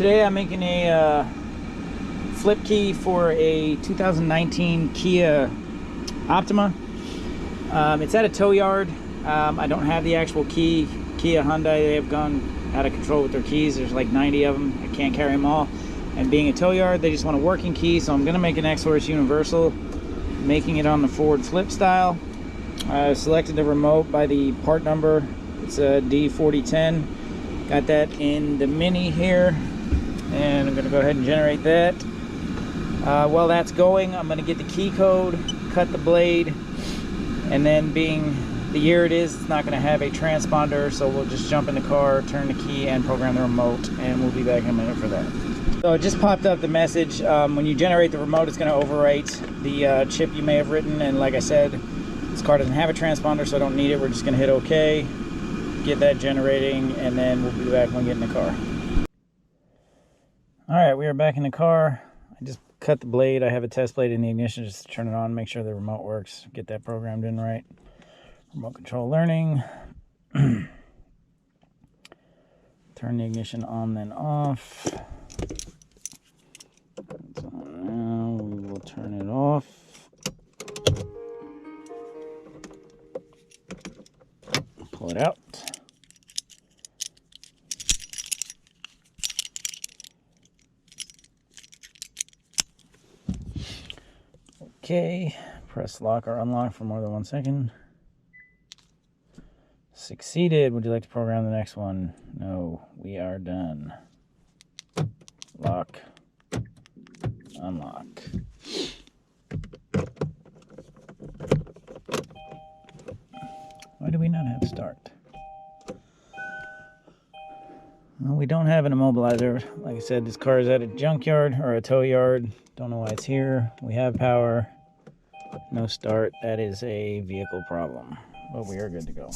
Today I'm making a flip key for a 2019 Kia Optima. It's at a tow yard. I don't have the actual key. Kia Hyundai, they have gone out of control with their keys. There's like 90 of them. I can't carry them all. And being a tow yard, they just want a working key, so I'm going to make an X-Source universal, making it on the forward flip style. I selected the remote by the part number. It's a D4010. Got that in the Mini here, and I'm going to go ahead and generate that. While that's going, I'm going to get the key code, cut the blade, and then being the year it is, it's not going to have a transponder, so we'll just jump in the car, turn the key, and program the remote, and we'll be back in a minute for that. So it just popped up the message, when you generate the remote, it's going to overwrite the chip you may have written, and like I said, this car doesn't have a transponder, so I don't need it. We're just going to hit OK, get that generating, and then we'll be back when we get in the car. Alright, we are back in the car. I just cut the blade. I have a test blade in the ignition just to turn it on, make sure the remote works, get that programmed in right. Remote control learning. Turn the ignition on, then off. It's on now. We will turn it off. Pull it out. Okay, press lock or unlock for more than 1 second. Succeeded. Would you like to program the next one? No, we are done. Lock, unlock. Why do we not have start? Well, we don't have an immobilizer. Like I said, this car is at a junkyard or a tow yard. Don't know why it's here. We have power. No start. That is a vehicle problem. But we are good to go.